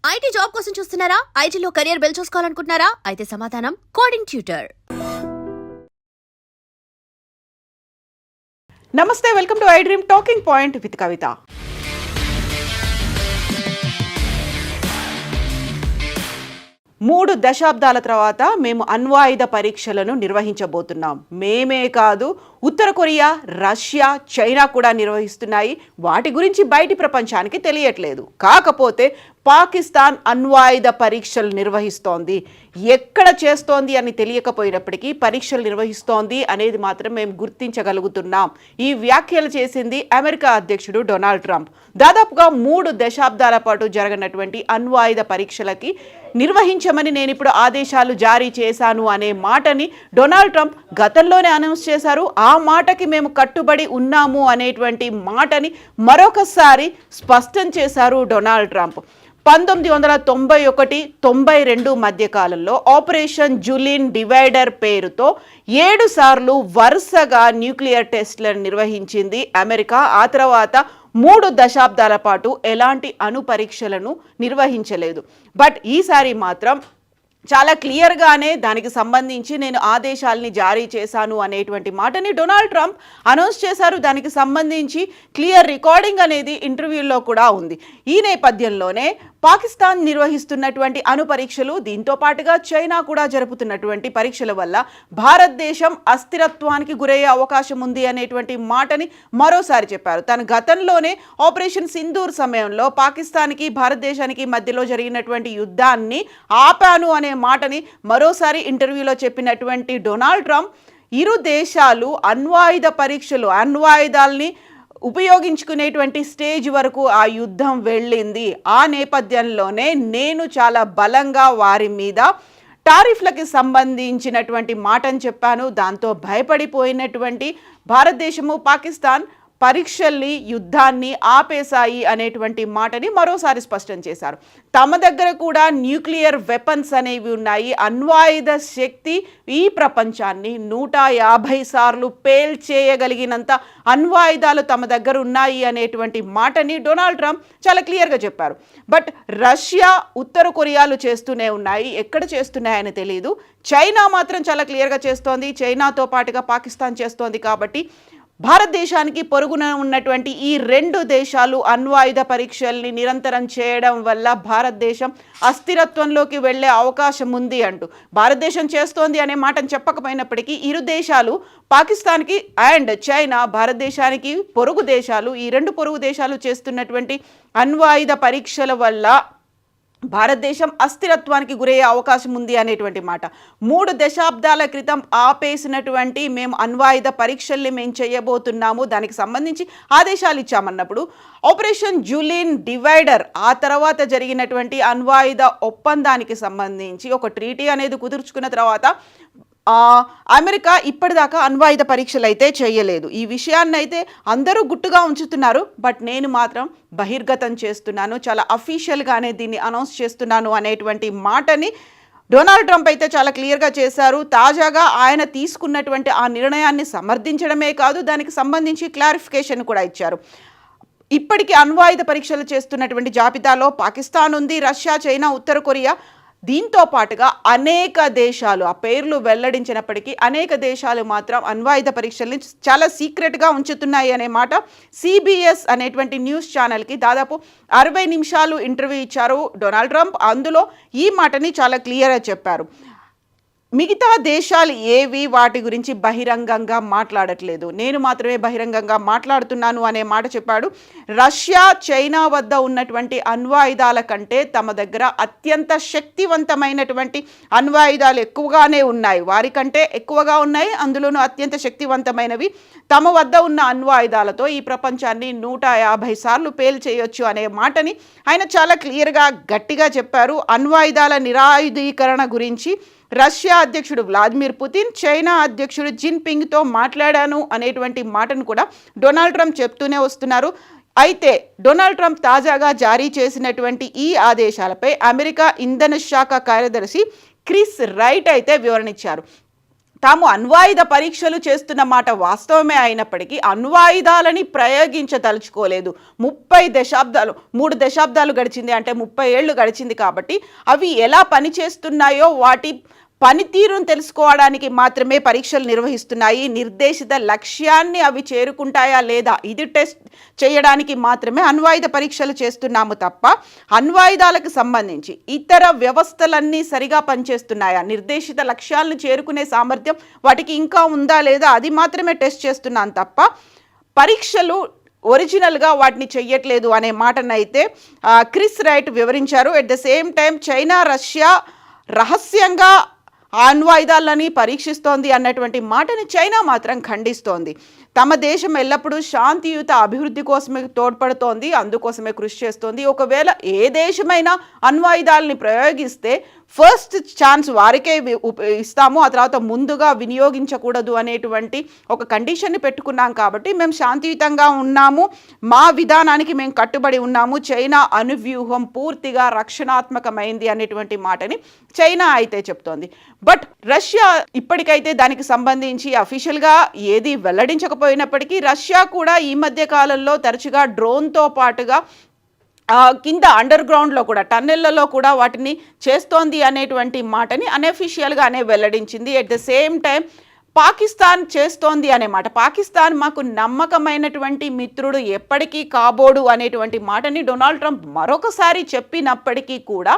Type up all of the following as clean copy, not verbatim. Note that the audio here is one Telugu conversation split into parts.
ఐటీ జాబ్ కోసం చూస్తున్నారా? ఐటీలో కెరియర్ బిల్డ్ చూసుకోవాలనుకుంటున్నారా? అయితే సమాధానం కోడింగ్ ట్యూటర్. నమస్తే, welcome to I dream talking point with Kavitha. 3 దశాబ్దాల తర్వాత మేము అణ్వాయుధ పరీక్షలను నిర్వహించబోతున్నాం. మేమే కాదు, ఉత్తర కొరియా, రష్యా, చైనా కూడా నిర్వహిస్తున్నాయి. వాటి గురించి బయటి ప్రపంచానికి తెలియట్లేదు. కాకపోతే పాకిస్తాన్ అణ్వాయుధ పరీక్షలు నిర్వహిస్తోంది. ఎక్కడ చేస్తోంది అని తెలియకపోయినప్పటికీ పరీక్షలు నిర్వహిస్తోంది అనేది మాత్రం మేము గుర్తించగలుగుతున్నాం. ఈ వ్యాఖ్యలు చేసింది అమెరికా అధ్యక్షుడు డొనాల్డ్ ట్రంప్. దాదాపుగా 3 దశాబ్దాల పాటు జరగనటువంటి అణ్వాయుధ పరీక్షలకి నిర్వహించమని నేను ఇప్పుడు ఆదేశాలు జారీ చేశాను అనే మాటని డొనాల్డ్ ట్రంప్ గతంలోనే అనౌన్స్ చేశారు. ఆ మాటకి మేము కట్టుబడి ఉన్నాము అనేటువంటి మాటని మరొకసారి స్పష్టం చేశారు డొనాల్డ్ ట్రంప్. 1991-92 మధ్య కాలంలో ఆపరేషన్ జులిన్ డివైడర్ పేరుతో 7 సార్లు వరుసగా న్యూక్లియర్ టెస్ట్లను నిర్వహించింది అమెరికా. ఆ తర్వాత 3 దశాబ్దాల పాటు ఎలాంటి అణు పరీక్షలను నిర్వహించలేదు. బట్ ఈసారి మాత్రం చాలా క్లియర్గానే దానికి సంబంధించి నేను ఆదేశాలని జారీ చేశాను అనేటువంటి మాటని డొనాల్డ్ ట్రంప్ అనౌన్స్ చేశారు. దానికి సంబంధించి క్లియర్ రికార్డింగ్ అనేది ఇంటర్వ్యూల్లో కూడా ఉంది. ఈ నేపథ్యంలోనే పాకిస్తాన్ నిర్వహిస్తున్నటువంటి అణు పరీక్షలు, దీంతో పాటుగా చైనా కూడా జరుపుతున్నటువంటి పరీక్షల వల్ల భారతదేశం అస్థిరత్వానికి గురయ్యే అవకాశం ఉంది అనేటువంటి మాటని మరోసారి చెప్పారు. తన గతంలోనే ఆపరేషన్ సింధూర్ సమయంలో పాకిస్తాన్కి భారతదేశానికి మధ్యలో జరిగినటువంటి యుద్ధాన్ని ఆపాను అనే మాటని మరోసారి ఇంటర్వ్యూలో చెప్పినటువంటి డొనాల్డ్ ట్రంప్ ఇరు దేశాలు అణ్వాయుధ పరీక్షలు, అణ్వాయుధాలని ఉపయోగించుకునేటువంటి స్టేజ్ వరకు ఆ యుద్ధం వెళ్ళింది. ఆ నేపథ్యంలోనే నేను చాలా బలంగా వారి మీద టారిఫ్లకి సంబంధించినటువంటి మాటను చెప్పాను. దాంతో భయపడిపోయినటువంటి భారతదేశము, పాకిస్తాన్ పరీక్షల్ని, యుద్ధాన్ని ఆపేశాయి అనేటువంటి మాటని మరోసారి స్పష్టం చేశారు. తమ దగ్గర కూడా న్యూక్లియర్ వెపన్స్ అనేవి ఉన్నాయి. అణ్వాయుధ శక్తి ఈ ప్రపంచాన్ని 150 సార్లు పేల్చేయగలిగినంత అణ్వాయుధాలు తమ దగ్గర ఉన్నాయి అనేటువంటి మాటని డొనాల్డ్ ట్రంప్ చాలా క్లియర్గా చెప్పారు. బట్ రష్యా, ఉత్తర కొరియాలు చేస్తూనే ఉన్నాయి. ఎక్కడ చేస్తున్నాయని తెలియదు. చైనా మాత్రం చాలా క్లియర్గా చేస్తోంది. చైనాతో పాటుగా పాకిస్తాన్ చేస్తోంది. కాబట్టి భారతదేశానికి పొరుగున ఉన్నటువంటి ఈ 2 దేశాలు అణ్వాయుధ పరీక్షల్ని నిరంతరం చేయడం వల్ల భారతదేశం అస్థిరత్వంలోకి వెళ్ళే అవకాశం ఉంది అంటూ భారతదేశం చేస్తోంది అనే మాటను చెప్పకపోయినప్పటికీ ఇరు దేశాలు, పాకిస్తాన్కి అండ్ చైనా, భారతదేశానికి పొరుగు దేశాలు, ఈ 2 పొరుగు దేశాలు చేస్తున్నటువంటి అణ్వాయుధ పరీక్షల వల్ల భారతదేశం అస్థిరత్వానికి గురయ్యే అవకాశం ఉంది అనేటువంటి మాట. 3 దశాబ్దాల క్రితం ఆపేసినటువంటి మేము అణ్వాయుధ పరీక్షల్ని మేము చేయబోతున్నాము, దానికి సంబంధించి ఆదేశాలు ఇచ్చామన్నప్పుడు ఆపరేషన్ జులిన్ డివైడర్, ఆ తర్వాత జరిగినటువంటి అణ్వాయుధ ఒప్పందానికి సంబంధించి ఒక ట్రీటీ అనేది కుదుర్చుకున్న తర్వాత అమెరికా ఇప్పటిదాకా అణ్వాయుధ పరీక్షలు అయితే చేయలేదు. ఈ విషయాన్ని అయితే అందరూ గుట్టుగా ఉంచుతున్నారు. బట్ నేను మాత్రం బహిర్గతం చేస్తున్నాను, చాలా అఫీషియల్గానే దీన్ని అనౌన్స్ చేస్తున్నాను అనేటువంటి మాటని డొనాల్డ్ ట్రంప్ అయితే చాలా క్లియర్గా చేశారు. తాజాగా ఆయన తీసుకున్నటువంటి ఆ నిర్ణయాన్ని సమర్థించడమే కాదు, దానికి సంబంధించి క్లారిఫికేషన్ కూడా ఇచ్చారు. ఇప్పటికీ అణ్వాయుధ పరీక్షలు చేస్తున్నటువంటి జాబితాలో పాకిస్తాన్ ఉంది, రష్యా, చైనా, ఉత్తర కొరియా. దీంతో పాటుగా అనేక దేశాలు, ఆ పేర్లు వెల్లడించినప్పటికీ అనేక దేశాలు మాత్రం అణ్వాయుధ పరీక్షల్ని చాలా సీక్రెట్గా ఉంచుతున్నాయి అనే మాట CBS అనేటువంటి న్యూస్ ఛానల్కి దాదాపు 60 నిమిషాలు ఇంటర్వ్యూ ఇచ్చారు డొనాల్డ్ ట్రంప్. అందులో ఈ మాటని చాలా క్లియర్గా చెప్పారు. మిగతా దేశాలు ఏవి వాటి గురించి బహిరంగంగా మాట్లాడట్లేదు, నేను మాత్రమే బహిరంగంగా మాట్లాడుతున్నాను అనే మాట చెప్పాడు. రష్యా, చైనా వద్ద ఉన్నటువంటి అణ్వాయుధాల కంటే తమ దగ్గర అత్యంత శక్తివంతమైనటువంటి అణ్వాయుధాలు ఎక్కువగానే ఉన్నాయి, వారికంటే ఎక్కువగా ఉన్నాయి, అందులోనూ అత్యంత శక్తివంతమైనవి. తమ వద్ద ఉన్న అణ్వాయుధాలతో ఈ ప్రపంచాన్ని 150 సార్లు పేల్చేయొచ్చు అనే మాటని ఆయన చాలా క్లియర్గా, గట్టిగా చెప్పారు. అణ్వాయుధాల నిరాయుధీకరణ గురించి రష్యా అధ్యక్షుడు వ్లాదిమిర్ పుతిన్, చైనా అధ్యక్షుడు జిన్పింగ్తో మాట్లాడాను అనేటువంటి మాటను కూడా డొనాల్డ్ ట్రంప్ చెప్తూనే వస్తున్నారు. అయితే డొనాల్డ్ ట్రంప్ తాజాగా జారీ చేసినటువంటి ఈ ఆదేశాలపై అమెరికా ఇంధన శాఖ కార్యదర్శి క్రిస్ రైట్ అయితే వివరణ ఇచ్చారు. తాము అణ్వాయుధ పరీక్షలు చేస్తున్న మాట వాస్తవమే అయినప్పటికీ అణ్వాయుధాలని ప్రయోగించదలుచుకోలేదు. 3 దశాబ్దాలు గడిచింది, అంటే 30 ఏళ్ళు గడిచింది. కాబట్టి అవి ఎలా పనిచేస్తున్నాయో వాటి పనితీరును తెలుసుకోవడానికి మాత్రమే పరీక్షలు నిర్వహిస్తున్నాయి. నిర్దేశిత లక్ష్యాన్ని అవి చేరుకుంటాయా లేదా ఇది టెస్ట్ చేయడానికి మాత్రమే అణ్వాయుధ పరీక్షలు చేస్తున్నాము తప్ప అణ్వాయుధాలకు సంబంధించి ఇతర వ్యవస్థలన్నీ సరిగా పనిచేస్తున్నాయా, నిర్దేశిత లక్ష్యాలను చేరుకునే సామర్థ్యం వాటికి ఇంకా ఉందా లేదా అది మాత్రమే టెస్ట్ చేస్తున్నాను తప్ప పరీక్షలు ఒరిజినల్గా వాటిని చెయ్యట్లేదు అనే మాటనైతే క్రిస్ రైట్ వివరించారు. At the same time China, Russia రహస్యంగా అణ్వాయుధాలని పరీక్షిస్తోంది అన్నటువంటి మాటని చైనా మాత్రం ఖండిస్తోంది. తమ దేశం ఎల్లప్పుడూ శాంతియుత అభివృద్ధి కోసమే తోడ్పడుతోంది, అందుకోసమే కృషి చేస్తోంది. ఒకవేళ ఏ దేశమైనా అణ్వాయుధాలని ప్రయోగిస్తే ఫస్ట్ ఛాన్స్ వారికే ఇస్తాము, ఆ తర్వాత ముందుగా వినియోగించకూడదు అనేటువంటి ఒక కండిషన్ని పెట్టుకున్నాం. కాబట్టి మేము శాంతియుతంగా ఉన్నాము, మా విధానానికి మేము కట్టుబడి ఉన్నాము, చైనా అణువ్యూహం పూర్తిగా రక్షణాత్మకమైంది అనేటువంటి మాటని చైనా అయితే చెప్తోంది. బట్ రష్యా ఇప్పటికైతే దానికి సంబంధించి అఫీషియల్గా ఏది వెల్లడించకపోయినప్పటికీ రష్యా కూడా ఈ మధ్య కాలంలో తరచుగా డ్రోన్తో పాటుగా కింద అండర్ గ్రౌండ్లో కూడా టన్నెళ్లలో కూడా వాటిని చేస్తోంది అనేటువంటి మాటని అన్అఫీషియల్గానే వెల్లడించింది. At the same time Pakistan చేస్తోంది అనే మాట, పాకిస్తాన్ మాకు నమ్మకమైనటువంటి మిత్రుడు ఎప్పటికీ కాబోడు అనేటువంటి మాటని డొనాల్డ్ ట్రంప్ మరొకసారి చెప్పినప్పటికీ కూడా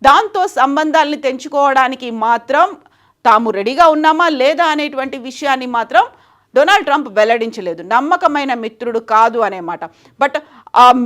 దాంతో సంబంధాలని తెంచుకోవడానికి మాత్రం తాము రెడీగా ఉన్నామా లేదా అనేటువంటి విషయాన్ని మాత్రం డొనాల్డ్ ట్రంప్ వెల్లడించలేదు. నమ్మకమైన మిత్రుడు కాదు అనే మాట. బట్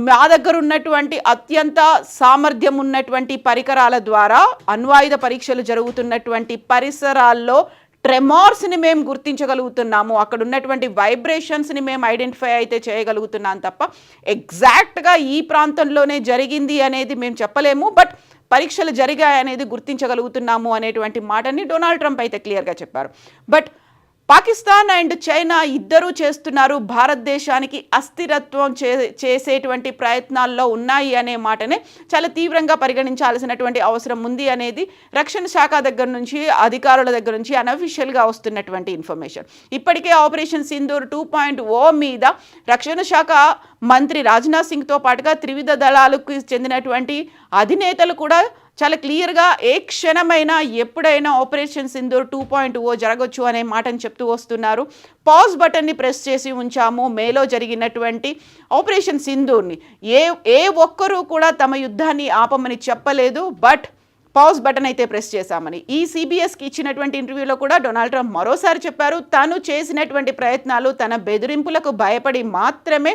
మా దగ్గర ఉన్నటువంటి అత్యంత సామర్థ్యం ఉన్నటువంటి పరికరాల ద్వారా అణ్వాయుధ పరీక్షలు జరుగుతున్నటువంటి పరిసరాల్లో ట్రెమార్స్ని మేము గుర్తించగలుగుతున్నాము, అక్కడ ఉన్నటువంటి వైబ్రేషన్స్ని మేము ఐడెంటిఫై అయితే చేయగలుగుతున్నాం తప్ప ఎగ్జాక్ట్గా ఈ ప్రాంతంలోనే జరిగింది అనేది మేము చెప్పలేము, బట్ పరీక్షలు జరిగాయనేది గుర్తించగలుగుతున్నాము అనేటువంటి మాటని డొనాల్డ్ ట్రంప్ అయితే క్లియర్గా చెప్పారు. బట్ పాకిస్తాన్ అండ్ చైనా ఇద్దరూ చేస్తున్నారు, భారతదేశానికి అస్థిరత్వం చేసేటువంటి ప్రయత్నాల్లో ఉన్నాయి అనే మాటనే చాలా తీవ్రంగా పరిగణించాల్సినటువంటి అవసరం ఉంది అనేది రక్షణ శాఖ దగ్గర నుంచి, అధికారుల దగ్గర నుంచి అన్అఫీషియల్గా వస్తున్నటువంటి ఇన్ఫర్మేషన్. ఇప్పటికే ఆపరేషన్ సింధూర్ 2.0 మీద రక్షణ శాఖ మంత్రి రాజ్నాథ్ సింగ్తో పాటుగా త్రివిధ దళాలకు చెందినటువంటి అధినేతలు కూడా చాలా క్లియర్గా ఏ క్షణమైనా ఎప్పుడైనా ఆపరేషన్ సింధూర్ 2.0 జరగవచ్చు అనే మాటను చెప్తూ వస్తున్నారు. పాజ్ బటన్ని ప్రెస్ చేసి ఉంచాము మేలో జరిగినటువంటి ఆపరేషన్ సింధూర్ని. ఏ ఒక్కరూ కూడా తమ యుద్ధాన్ని ఆపమని చెప్పలేదు, బట్ పాజ్ బటన్ అయితే ప్రెస్ చేశామని ఈ CBSకి ఇచ్చినటువంటి ఇంటర్వ్యూలో కూడా డొనాల్డ్ ట్రంప్ మరోసారి చెప్పారు. తను చేసినటువంటి ప్రయత్నాలు తన బెదిరింపులకు భయపడి మాత్రమే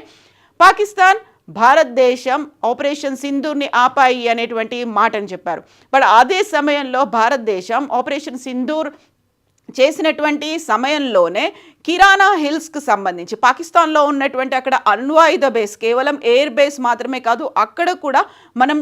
పాకిస్తాన్, భారతదేశం ఆపరేషన్ సింధూర్ని ఆపాయి అనేటువంటి మాటను చెప్పారు. బట్ అదే సమయంలో భారతదేశం ఆపరేషన్ సింధూర్ చేసినటువంటి సమయంలోనే కిరానా హిల్స్కి సంబంధించి పాకిస్తాన్లో ఉన్నటువంటి అక్కడ అణ్వాయుధ బేస్, కేవలం ఎయిర్ బేస్ మాత్రమే కాదు, అక్కడ కూడా మనం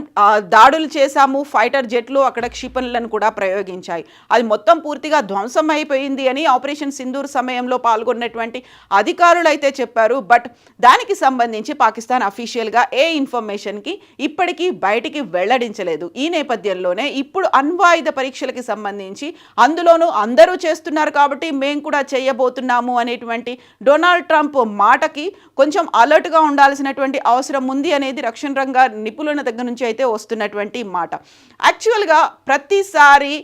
దాడులు చేశాము, ఫైటర్ జెట్లు అక్కడ క్షిపణులను కూడా ప్రయోగించాయి, అది మొత్తం పూర్తిగా ధ్వంసం అయిపోయింది అని ఆపరేషన్ సింధూర్ సమయంలో పాల్గొన్నటువంటి అధికారులు అయితే చెప్పారు. బట్ దానికి సంబంధించి పాకిస్తాన్ అఫీషియల్గా ఏ ఇన్ఫర్మేషన్కి ఇప్పటికీ బయటికి వెల్లడించలేదు. ఈ నేపథ్యంలోనే ఇప్పుడు అణ్వాయుధ పరీక్షలకి సంబంధించి అందులోనూ అందరూ చేస్తున్నారు కాబట్టి మేము కూడా చేయబోతున్నాము అనేటువంటి డొనాల్డ్ ట్రంప్ మాటకి కొంచెం అలర్ట్గా ఉండాల్సినటువంటి అవసరం ఉంది అనేది రక్షణ రంగ నిపుణుల దగ్గర నుంచి అయితే వస్తున్నటువంటి మాట. యాక్చువల్గా ప్రతిసారి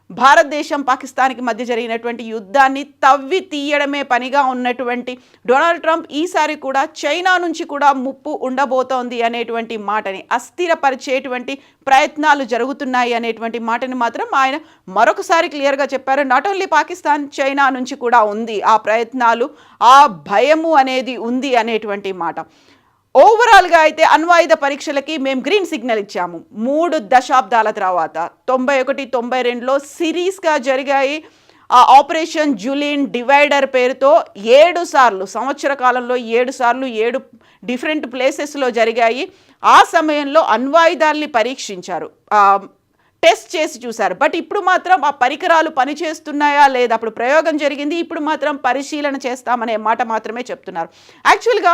భారతదేశం పాకిస్తాన్కి మధ్య జరిగినటువంటి యుద్ధాన్ని తవ్వి తీయడమే పనిగా ఉన్నటువంటి డొనాల్డ్ ట్రంప్ ఈసారి కూడా చైనా నుంచి కూడా ముప్పు ఉండబోతోంది అనేటువంటి మాటని, అస్థిరపరిచేటువంటి ప్రయత్నాలు జరుగుతున్నాయి అనేటువంటి మాటని మాత్రం ఆయన మరొకసారి క్లియర్గా చెప్పారు. నాట్ ఓన్లీ పాకిస్తాన్, చైనా నుంచి కూడా ఉంది ఆ ప్రయత్నాలు, ఆ భయము అనేది ఉంది అనేటువంటి మాట. ఓవరాల్గా అయితే అణ్వాయుధ పరీక్షలకి మేము గ్రీన్ సిగ్నల్ ఇచ్చాము. 3 దశాబ్దాల తర్వాత 91, 92లో సిరీస్గా జరిగాయి. ఆ ఆపరేషన్ జులిన్ డివైడర్ పేరుతో 7 సార్లు, సంవత్సర కాలంలో 7 సార్లు 7 డిఫరెంట్ ప్లేసెస్లో జరిగాయి. ఆ సమయంలో అణ్వాయుధాల్ని పరీక్షించారు, టెస్ట్ చేసి చూశారు. బట్ ఇప్పుడు మాత్రం ఆ పరికరాలు పనిచేస్తున్నాయా లేదా, అప్పుడు ప్రయోగం జరిగింది, ఇప్పుడు మాత్రం పరిశీలన చేస్తామనే మాట మాత్రమే చెప్తున్నారు. యాక్చువల్గా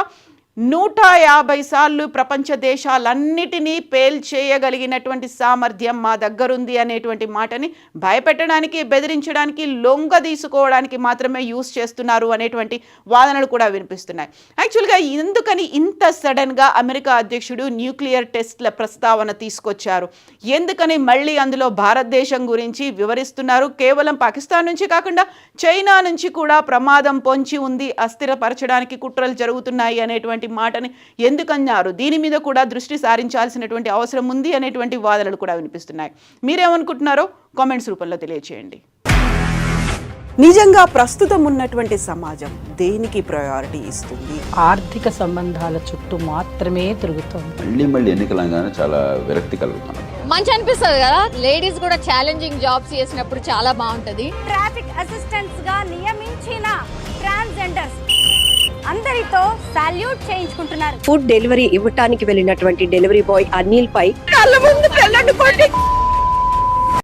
150 సార్లు ప్రపంచ దేశాలన్నిటినీ పేల్చేయగలిగినటువంటి సామర్థ్యం మా దగ్గరుంది అనేటువంటి మాటని భయపెట్టడానికి, బెదిరించడానికి, లొంగ తీసుకోవడానికి మాత్రమే యూజ్ చేస్తున్నారు అనేటువంటి వాదనలు కూడా వినిపిస్తున్నాయి. యాక్చువల్గా ఎందుకని ఇంత సడన్గా అమెరికా అధ్యక్షుడు న్యూక్లియర్ టెస్ట్ల ప్రస్తావన తీసుకొచ్చారు? ఎందుకని మళ్ళీ అందులో భారతదేశం గురించి వివరిస్తున్నారు? కేవలం పాకిస్తాన్ నుంచి కాకుండా చైనా నుంచి కూడా ప్రమాదం పొంచి ఉంది, అస్థిరపరచడానికి కుట్రలు జరుగుతున్నాయి అనేటువంటి మాటని ఎందుకన్నారు? దీని మీద కూడా దృష్టి సారించాల్సినటువంటి అవసరం ఉంది అనేటువంటి వాదనలు కూడా వినిపిస్తున్నాయి. మీరేమనుకుంటున్నారో కామెంట్స్ రూపంలో తెలియజేయండి. నిజంగా ప్రస్తుతం ఉన్నటువంటి సమాజం దేనికి ప్రయారిటీ ఇస్తుంది? ఆర్థిక సంబంధాల చుట్టూ మాత్రమే తిరుగుతుంది. మళ్ళీ ఎన్నికలంగానే చాలా విరక్తి కలుగుతున్నాం. మంచి అనిపిస్తుంది కదా, లేడీస్ కూడా ఛాలెంజింగ్ జాబ్స్ చేసినప్పుడు చాలా బాగుంటది. ట్రాఫిక్ అసిస్టెంట్స్ గా నియమించిన ట్రాన్స్జెండర్స్ అందరితో సాల్యూట్ చేయించుకుంటున్నారు. ఫుడ్ డెలివరీ ఇవ్వటానికి వెళ్ళినటువంటి డెలివరీ బాయ్ అనిల్ పై కళ్ళ ముందు పెళ్ళండి కొట్టి